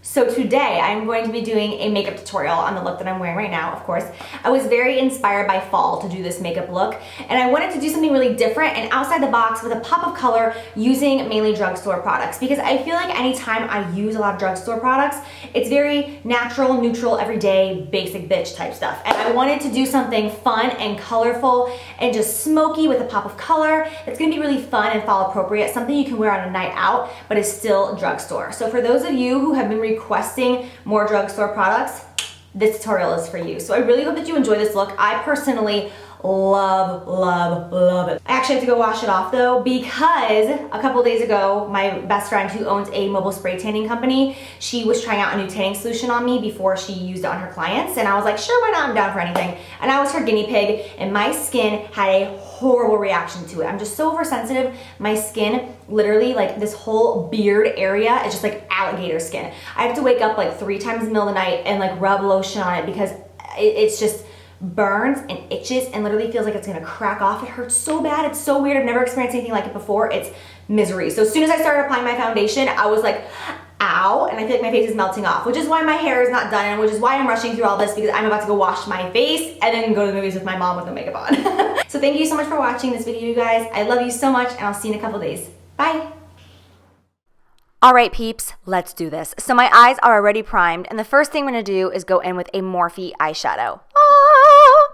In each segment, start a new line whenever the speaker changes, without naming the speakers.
So today I'm going to be doing a makeup tutorial on the look that I'm wearing right now, of course. I was very inspired by fall to do this makeup look, and I wanted to do something really different and outside the box with a pop of color using mainly drugstore products, because I feel like anytime I use a lot of drugstore products, it's very natural, neutral, everyday, basic bitch type stuff. And I wanted to do something fun and colorful and just smoky with a pop of color. It's gonna be really fun and fall appropriate, something you can wear on a night out, but is still drugstore. So for those of you who have been requesting more drugstore products, this tutorial is for you. So I really hope that you enjoy this look. I personally love, love, love it. I actually have to go wash it off though, because a couple days ago, my best friend who owns a mobile spray tanning company, she was trying out a new tanning solution on me before she used it on her clients. And I was like, sure, why not? I'm down for anything. And I was her guinea pig, and my skin had a horrible reaction to it. I'm just so oversensitive. My skin, literally like this whole beard area is just like alligator skin. I have to wake up like 3 times in the middle of the night and like rub lotion on it because it's just burns and itches and literally feels like it's gonna crack off. It hurts so bad. It's so weird. I've never experienced anything like it before. It's misery. So as soon as I started applying my foundation, I was like, ow, and I feel like my face is melting off, which is why my hair is not done and which is why I'm rushing through all this, because I'm about to go wash my face and then go to the movies with my mom with no makeup on. So thank you so much for watching this video, you guys. I love you so much, and I'll see you in a couple days. Bye.
All right, peeps, let's do this. So my eyes are already primed, and the first thing I'm gonna do is go in with a Morphe eyeshadow.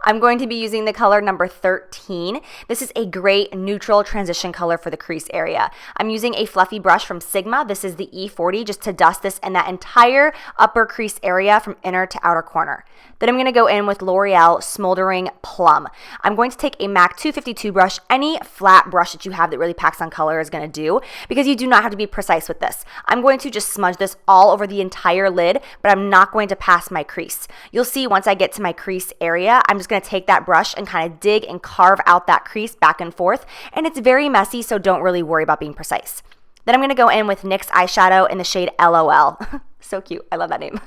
I'm going to be using the color number 13. This is a great neutral transition color for the crease area. I'm using a fluffy brush from Sigma. This is the E40, just to dust this in that entire upper crease area from inner to outer corner. Then I'm gonna go in with L'Oreal Smoldering Plum. I'm going to take a MAC 252 brush. Any flat brush that you have that really packs on color is gonna do, because you do not have to be precise with this. I'm going to just smudge this all over the entire lid, but I'm not going to pass my crease. You'll see once I get to my crease area, I'm just gonna take that brush and kind of dig and carve out that crease back and forth, and it's very messy, so don't really worry about being precise. Then I'm gonna go in with NYX eyeshadow in the shade LOL. So cute, I love that name.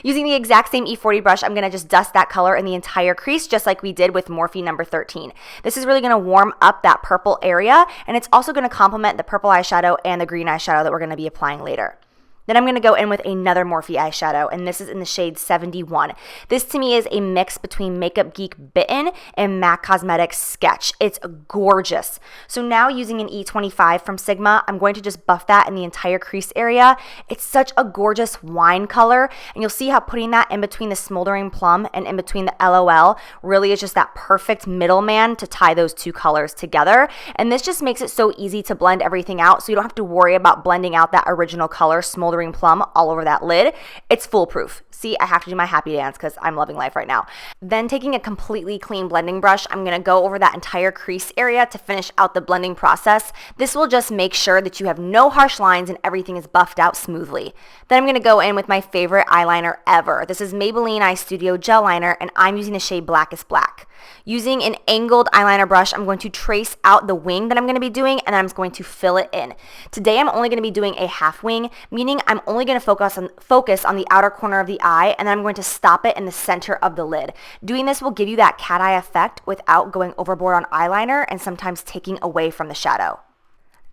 Using the exact same E40 brush, I'm gonna just dust that color in the entire crease, just like we did with Morphe number 13. This is really gonna warm up that purple area, and it's also gonna complement the purple eyeshadow and the green eyeshadow that we're gonna be applying later. Then I'm going to go in with another Morphe eyeshadow, and this is in the shade 71. This to me is a mix between Makeup Geek Bitten and MAC Cosmetics Sketch. It's gorgeous. So now using an E25 from Sigma, I'm going to just buff that in the entire crease area. It's such a gorgeous wine color, and you'll see how putting that in between the Smoldering Plum and in between the LOL really is just that perfect middleman to tie those two colors together. And this just makes it so easy to blend everything out, so you don't have to worry about blending out that original color, Smoldering Plum, all over that lid. It's foolproof. See, I have to do my happy dance because I'm loving life right now. Then taking a completely clean blending brush, I'm going to go over that entire crease area to finish out the blending process. This will just make sure that you have no harsh lines and everything is buffed out smoothly. Then I'm going to go in with my favorite eyeliner ever. This is Maybelline Eye Studio Gel Liner, and I'm using the shade Blackest Black. Using an angled eyeliner brush, I'm going to trace out the wing that I'm going to be doing, and then I'm going to fill it in. Today, I'm only going to be doing a half wing, meaning I'm only going to focus on the outer corner of the eye, and then I'm going to stop it in the center of the lid. Doing this will give you that cat eye effect without going overboard on eyeliner and sometimes taking away from the shadow.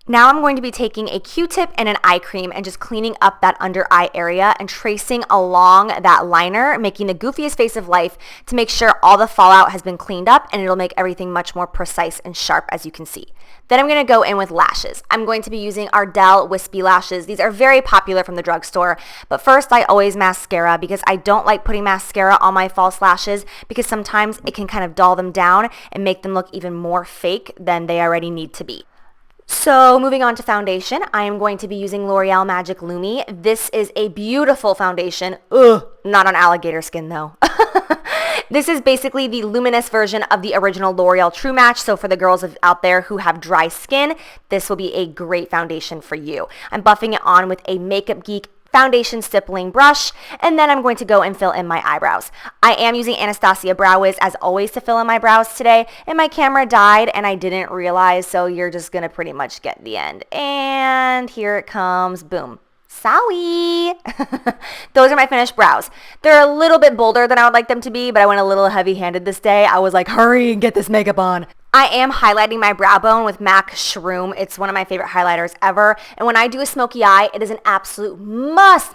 Now I'm going to be taking a Q-tip and an eye cream and just cleaning up that under eye area and tracing along that liner, making the goofiest face of life to make sure all the fallout has been cleaned up, and it'll make everything much more precise and sharp, as you can see. Then I'm going to go in with lashes. I'm going to be using Ardell Wispy Lashes. These are very popular from the drugstore, but first I always mascara because I don't like putting mascara on my false lashes because sometimes it can kind of dull them down and make them look even more fake than they already need to be. So moving on to foundation, I am going to be using L'Oreal Magic Lumi. This is a beautiful foundation. Ugh, not on alligator skin though. This is basically the luminous version of the original L'Oreal True Match. So for the girls out there who have dry skin, this will be a great foundation for you. I'm buffing it on with a Makeup Geek foundation stippling brush, and then I'm going to go and fill in my eyebrows. I am using Anastasia Brow Wiz as always to fill in my brows today, and my camera died and I didn't realize, so you're just gonna pretty much get the end. And here it comes, boom. Sorry. Those are my finished brows. They're a little bit bolder than I would like them to be, but I went a little heavy-handed this day. I was like, hurry and get this makeup on. I am highlighting my brow bone with MAC Shroom. It's one of my favorite highlighters ever. And when I do a smoky eye, it is an absolute must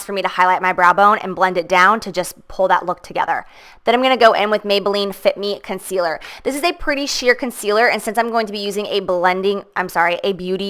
for me to highlight my brow bone and blend it down to just pull that look together. Then I'm going to go in with Maybelline Fit Me Concealer. This is a pretty sheer concealer, and since I'm going to be using a beauty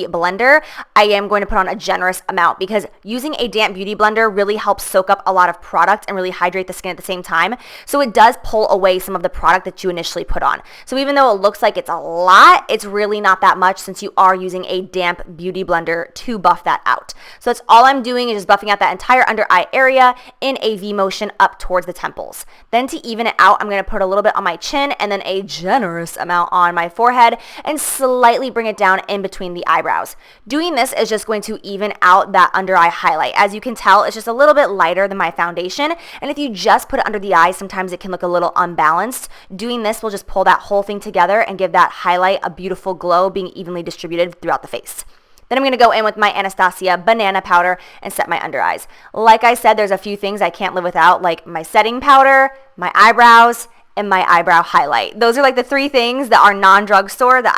blender, I am going to put on a generous amount because using a damp beauty blender really helps soak up a lot of product and really hydrate the skin at the same time. So it does pull away some of the product that you initially put on. So even though it looks like it's a lot, it's really not that much since you are using a damp beauty blender to buff that out. So that's all I'm doing is just buffing out that entire under eye area in a V motion up towards the temples. Then to even it out, I'm going to put a little bit on my chin and then a generous amount on my forehead and slightly bring it down in between the eyebrows. Doing this is just going to even out that under eye highlight. As you can tell, it's just a little bit lighter than my foundation, and if you just put it under the eyes, sometimes it can look a little unbalanced. Doing this will just pull that whole thing together and give that highlight a beautiful glow being evenly distributed throughout the face. Then I'm going to go in with my Anastasia banana powder and set my under eyes. Like I said, there's a few things I can't live without, like my setting powder, my eyebrows, and my eyebrow highlight. Those are like the three things that are non-drugstore that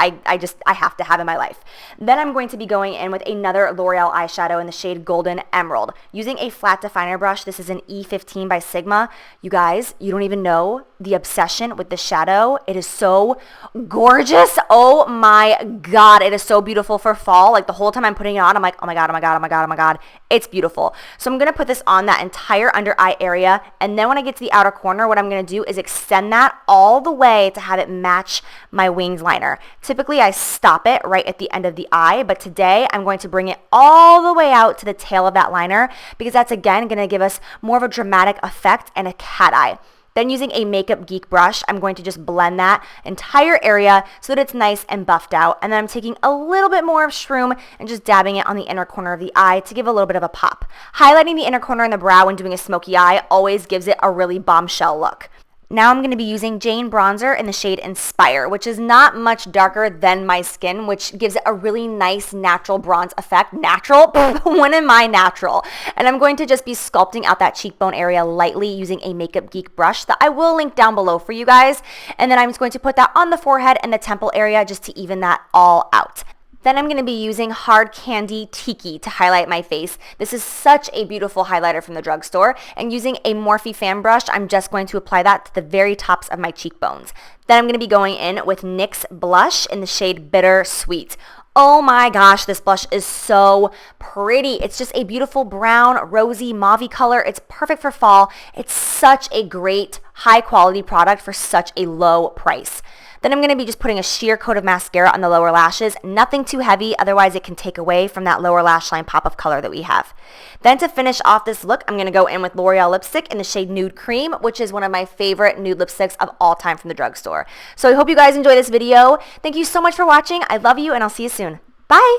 I have to have in my life. Then I'm going to be going in with another L'Oreal eyeshadow in the shade Golden Emerald. Using a flat definer brush, this is an E15 by Sigma. You guys, you don't even know the obsession with the shadow. It is so gorgeous. Oh my God, it is so beautiful for fall. Like the whole time I'm putting it on, I'm like, oh my God, oh my God, oh my God, oh my God. It's beautiful. So I'm gonna put this on that entire under eye area, and then when I get to the outer corner, what I'm gonna do is extend that all the way to have it match my winged liner. Typically I stop it right at the end of the eye, but today I'm going to bring it all the way out to the tail of that liner because that's again going to give us more of a dramatic effect and a cat eye. Then using a Makeup Geek brush, I'm going to just blend that entire area so that it's nice and buffed out. And then I'm taking a little bit more of Shroom and just dabbing it on the inner corner of the eye to give a little bit of a pop. Highlighting the inner corner and the brow when doing a smoky eye always gives it a really bombshell look. Now I'm going to be using Jane Bronzer in the shade Inspire, which is not much darker than my skin, which gives it a really nice natural bronze effect. Natural? When am I natural? And I'm going to just be sculpting out that cheekbone area lightly using a Makeup Geek brush that I will link down below for you guys. And then I'm just going to put that on the forehead and the temple area just to even that all out. Then I'm going to be using Hard Candy Tiki to highlight my face. This is such a beautiful highlighter from the drugstore. And using a Morphe fan brush, I'm just going to apply that to the very tops of my cheekbones. Then I'm going to be going in with NYX blush in the shade Bitter Sweet. Oh my gosh, this blush is so pretty. It's just a beautiful brown, rosy, mauve color. It's perfect for fall. It's such a great, high quality product for such a low price. Then I'm going to be just putting a sheer coat of mascara on the lower lashes. Nothing too heavy, otherwise it can take away from that lower lash line pop of color that we have. Then to finish off this look, I'm going to go in with L'Oreal Lipstick in the shade Nude Cream, which is one of my favorite nude lipsticks of all time from the drugstore. So I hope you guys enjoy this video. Thank you so much for watching. I love you, and I'll see you soon. Bye!